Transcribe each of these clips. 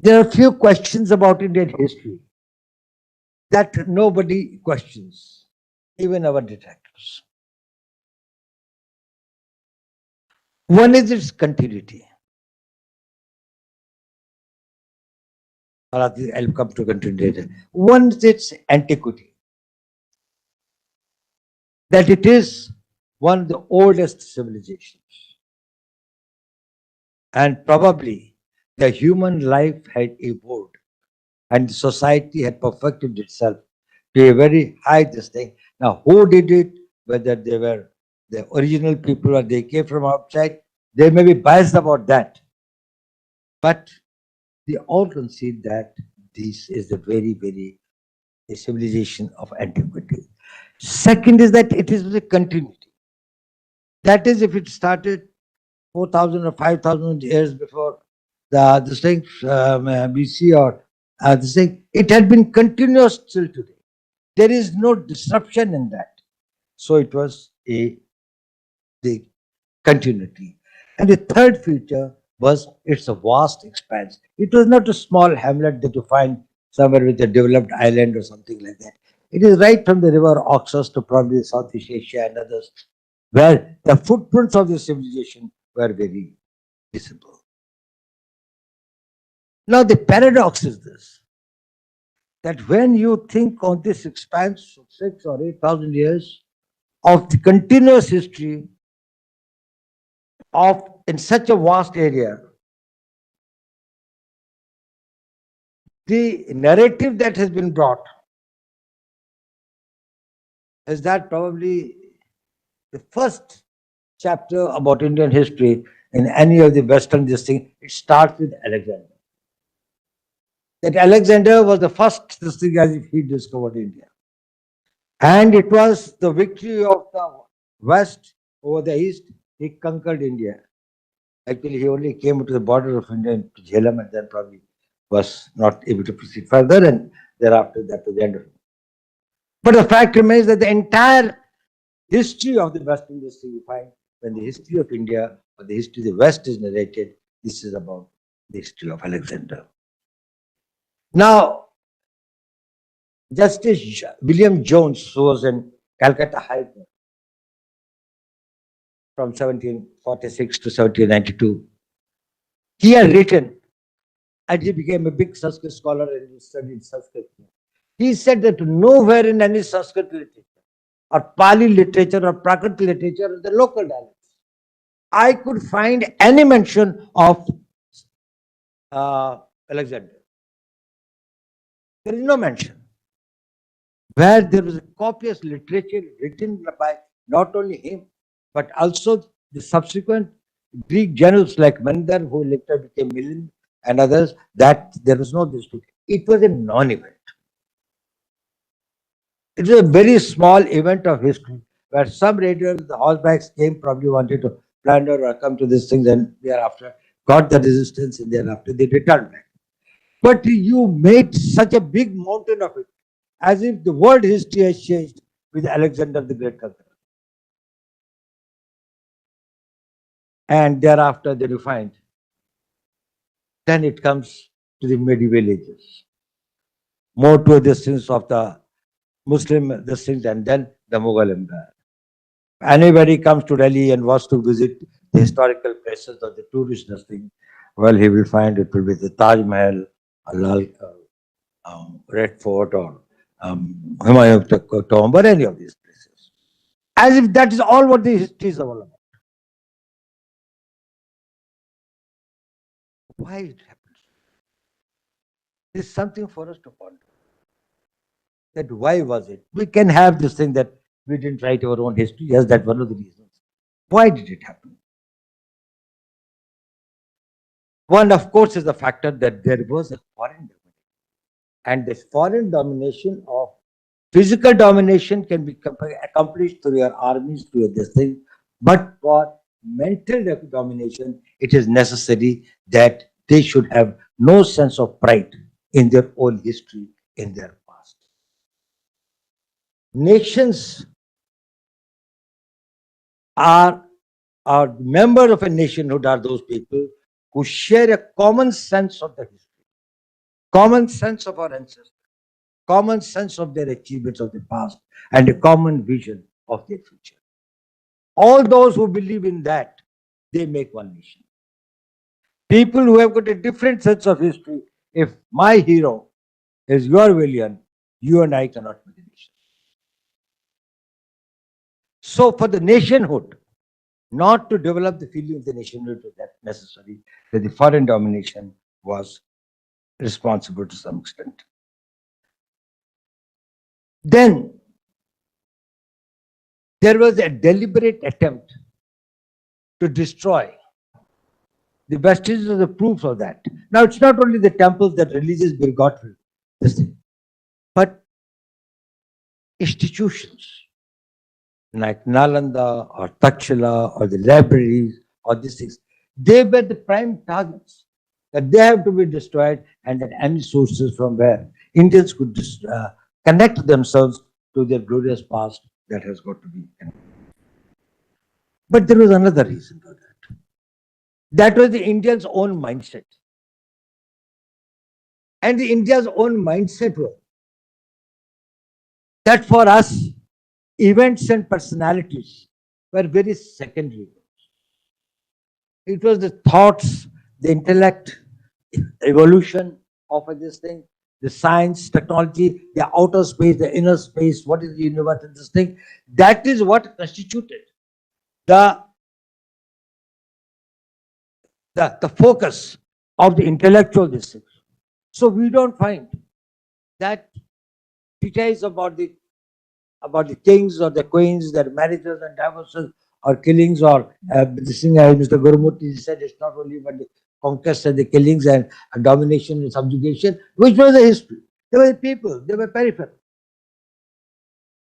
There are few questions about Indian history that nobody questions, even our detractors. One is its continuity. I'll come to continuity later. One is its antiquity, that it is one of the oldest civilizations. And probably the human life had evolved and society had perfected itself to a very high this thing. Now, who did it? Whether they were the original people or they came from outside, they may be biased about that. But they all concede that this is a very, very a civilization of antiquity. Second is that it is a continuity. That is, if it started 4,000 or 5,000 years before this thing, BC or this thing, it had been continuous till today. There is no disruption in that. So it was the continuity. And the third feature was it's a vast expanse. It was not a small hamlet that you find somewhere with a developed island or something like that. It is right from the river Oxus to probably Southeast Asia and others, where the footprints of the civilization were very visible. Now, the paradox is this, that when you think on this expanse of 6 or 8,000 years of the continuous history of in such a vast area, the narrative that has been brought is that probably the first chapter about Indian history in any of the Western this thing, it starts with Alexander. That Alexander was the first this thing as if he discovered India. And it was the victory of the West over the East. He conquered India. Actually, he only came to the border of India to Jhelum and then probably was not able to proceed further. And thereafter, that was the end of it. But the fact remains that the entire history of the Western history, you find when the history of India or the history of the West is narrated, this is about the history of Alexander. Now, Justice William Jones, who was in Calcutta High Court from 1746 to 1792, he had written, and he became a big Sanskrit scholar and he studied Sanskrit. He said that nowhere in any Sanskrit literature or Pali literature or Prakrit literature or the local dialects, I could find any mention of Alexander. There is no mention. Where there was a copious literature written by not only him, but also the subsequent Greek generals like Mandar, who later became Milan, and others, that there was no dispute. It was a non-event. It was a very small event of history where some raiders, the horsebacks came, probably wanted to plunder or come to this thing, then thereafter got the resistance, and thereafter they returned back. But you made such a big mountain of it, as if the world history has changed with Alexander the Great Conqueror. And thereafter they refined. Then it comes to the medieval ages. More to the distance of the Muslim distance and then the Mughal Empire. Anybody comes to Delhi and wants to visit the historical places or the tourist thing, well, he will find it will be the Taj Mahal, Lal, Red Fort, or Humayun Tomb, or any of these places. As if that is all what the history is all about. Why it happens? This is something for us to ponder. That why was it? We can have this thing that we didn't write our own history. Yes, that's one of the reasons. Why did it happen? One, of course, is the factor that there was a foreign domination. And this foreign domination of physical domination can be accomplished through your armies, through this thing. But for mental domination, it is necessary that they should have no sense of pride in their own history, in their past. Nations are members of a nationhood are those people who share a common sense of the history. common sense of our ancestors, common sense of their achievements of the past, and a common vision of their future. All those who believe in that, they make one nation. People who have got a different sense of history, if my hero is your villain, you and I cannot make a nation. So, for the nationhood, not to develop the feeling of the nationhood that necessary, that the foreign domination was responsible to some extent. Then there was a deliberate attempt to destroy the vestiges of the proofs of that. Now, it's not only the temples that religious begot this thing, but institutions like Nalanda or Takshila or the libraries or these things, they were the prime targets that they have to be destroyed, and that any sources from where Indians could connect themselves to their glorious past, that has got to be. But there was another reason for that. That was the Indians' own mindset. And the India's own mindset was that for us, events and personalities were very secondary. It was the thoughts, the intellect, evolution of this thing, the science, technology, the outer space, the inner space, what is the universe and this thing. That is what constituted the, the focus of the intellectual district. So we don't find that details about the kings or the queens, their marriages and divorces or killings or this thing, Mr. Gurumurthy said it's not only about the conquest and the killings and domination and subjugation, which was the history. They were the people, they were peripheral.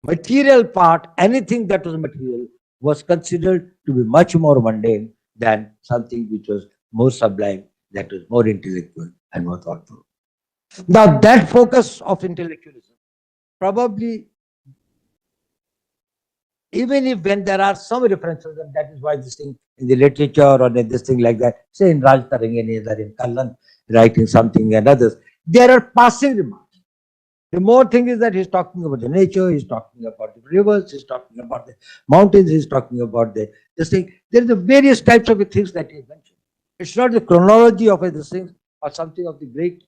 Material part, anything that was material, was considered to be much more mundane than something which was more sublime, that was more intellectual and more thoughtful. Now, that focus of intellectualism probably, even if when there are some references, and that is why this thing in the literature or in this thing like that, say in Raj Tarangani or in Kallan writing something and others, there are passing remarks. The more thing is that he's talking about the nature, he's talking about the rivers, he's talking about the mountains, he's talking about this thing. There are the various types of things that he mentioned. It's not the chronology of these things or something of the great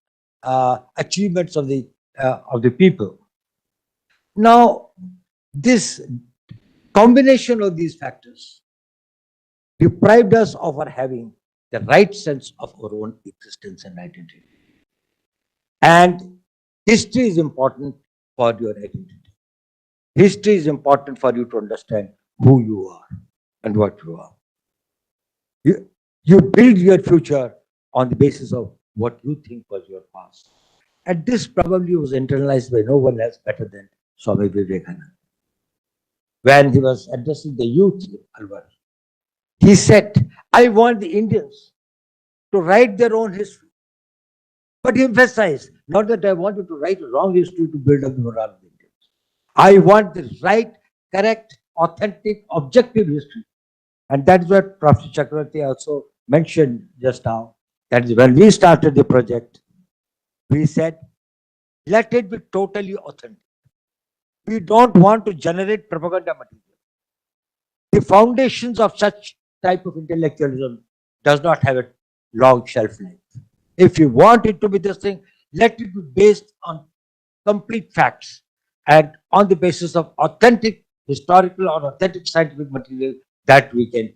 achievements of the people. Now, this combination of these factors deprived us of our having the right sense of our own existence and identity. And history is important for your identity. History is important for you to understand who you are and what you are. You build your future on the basis of what you think was your past. And this probably was internalized by no one else better than Swami Vivekananda. When he was addressing the youth in Alwar, he said, I want the Indians to write their own history. But he emphasized, not that I want you to write a wrong history to build up the morale of the Indians. I want the right, correct, authentic, objective history. And that's what Professor Chakravarti also mentioned just now. That is when we started the project, we said, let it be totally authentic. We don't want to generate propaganda material. The foundations of such type of intellectualism does not have a long shelf life. If you want it to be this thing, let it be based on complete facts and on the basis of authentic historical or authentic scientific material that we can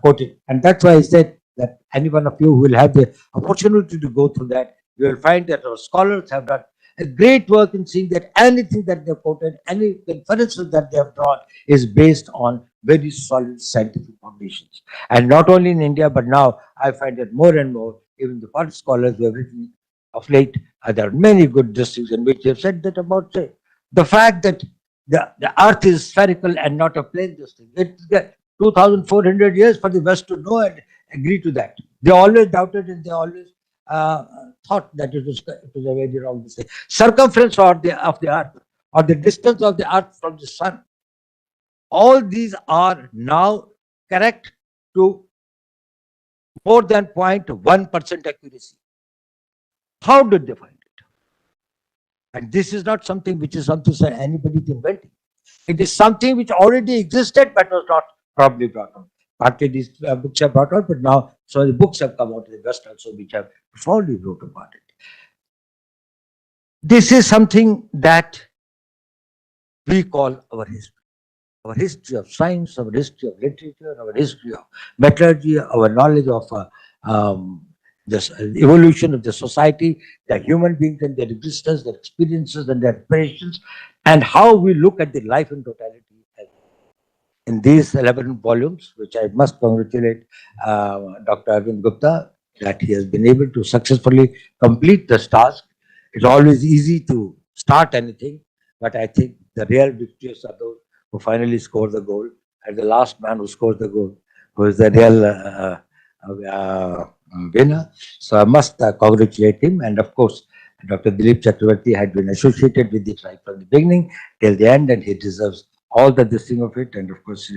quote it. And that's why I said that any one of you who will have the opportunity to go through that, you will find that our scholars have done a great work in seeing that anything that they've quoted, any inferences that they have drawn is based on very solid scientific foundations. And not only in India, but now I find that more and more, even the foreign scholars who have written of late, there are many good districts in which they have said that about say, the fact that the earth is spherical and not a plane district. It's 2,400 years for the West to know and agree to that. They always doubted and they always thought that it was a very wrong mistake. Circumference of the earth or the distance of the earth from the sun, all these are now correct to more than 0.1% accuracy. How did they find it? And this is not something which is something that anybody is inventing. It is something which already existed but was not probably brought out. Partly these books are brought out, but now so the books have come out in the West also which have profoundly wrote about it. This is something that we call our history. Our history of science, our history of literature, our history of metallurgy, our knowledge of the evolution of the society, the human beings and their existence, their experiences and their aspirations, and how we look at the life in totality. In these 11 volumes, which I must congratulate Dr. Arvind Gupta that he has been able to successfully complete this task. It's always easy to start anything, but I think the real victorious are those who finally score the goal, and the last man who scores the goal, who is the real winner. So I must congratulate him, and of course, Dr. Dilip Chakravarti had been associated with it right from the beginning till the end, and he deserves all the this thing of it, and of course,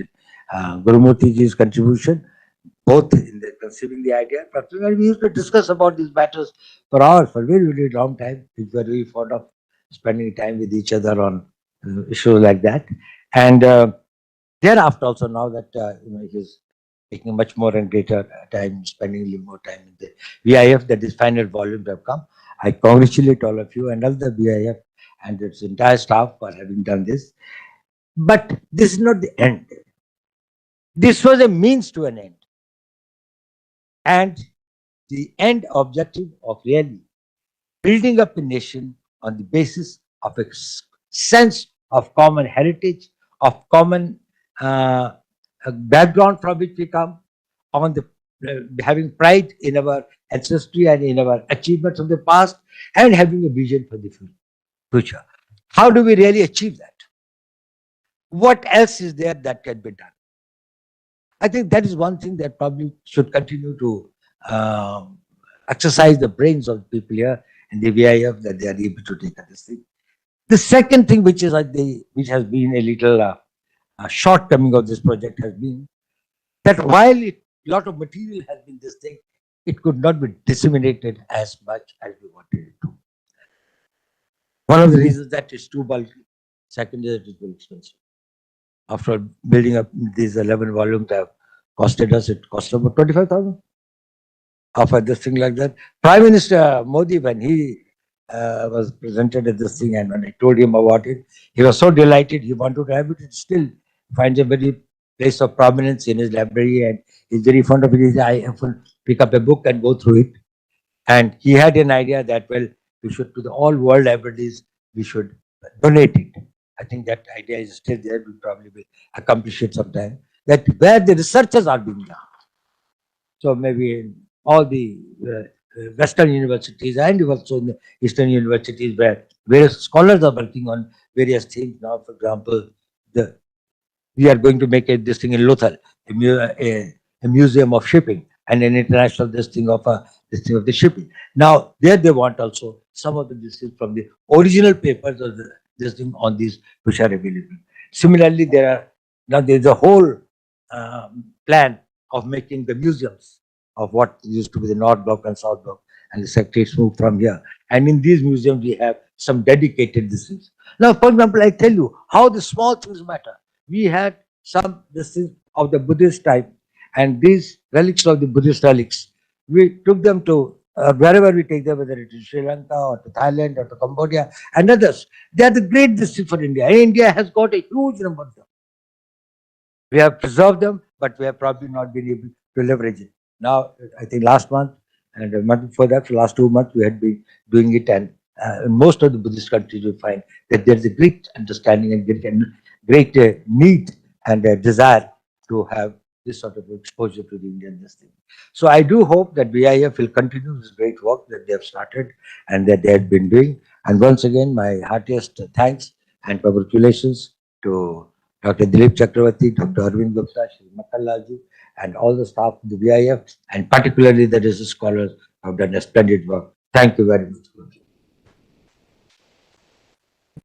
Gurumurti ji's contribution, both in the conceiving the idea. But we used to discuss about these matters for hours, for a very, very long time. We were very fond of spending time with each other on issues like that. And thereafter, also now that he's taking much more and greater time, spending a little more time in the VIF, that these final volumes have come. I congratulate all of you and all the VIF and its entire staff for having done this. But this is not the end. This was a means to an end. And the end objective of really building up a nation on the basis of a sense of common heritage, of common background from which we come, on the having pride in our ancestry and in our achievements of the past, and having a vision for the future. How do we really achieve that? What else is there that can be done? I think that is one thing that probably should continue to exercise the brains of people here in the VIF that they are able to take at this thing. The second thing, which is which has been a little shortcoming of this project, has been that while a lot of material has been this thing, it could not be disseminated as much as we wanted it to. One of the reasons that it's too bulky. Second is it is very expensive. After building up these 11 volumes have costed us, it cost about 25,000 of this thing like that. Prime Minister Modi, when he was presented at this thing and when I told him about it, he was so delighted. He wanted to have it. It still finds a very place of prominence in his library and he's very fond of it. I often pick up a book and go through it. And he had an idea that, well, we should, to the all world libraries, we should donate it. I think that idea is still there. We probably will accomplish it sometime. That where the researchers are being done. So maybe in all the Western universities and also in the Eastern universities where various scholars are working on various things. Now, for example, the we are going to make this thing in Lothal, a museum of shipping and an international this thing of the shipping. Now there they want also some of the this thing from the original papers of this thing on these which are available. Similarly, there is a whole plan of making the museums of what used to be the North Block and South Block, and the secretaries moved from here. And in these museums, we have some dedicated this things. Now, for example, I tell you how the small things matter. We had some this is of the Buddhist type, and these relics of the Buddhist relics, we took them to wherever we take them, whether it is Sri Lanka or to Thailand or to Cambodia and others. They are the great district for India. India has got a huge number of them. We have preserved them, but we have probably not been able to leverage it. Now, I think last month and a month before that, for the last 2 months, we had been doing it, and in most of the Buddhist countries, you find that there is a great understanding and great need and desire to have this sort of exposure to the Indian thing. So I do hope that VIF will continue this great work that they have started and that they have been doing. And once again, my heartiest thanks and congratulations to Dr. Dilip Chakravarti, Dr. Arvind Gupta, Shri Makkalaji, and all the staff of the VIF, and particularly the research scholars who have done a splendid work. Thank you very much.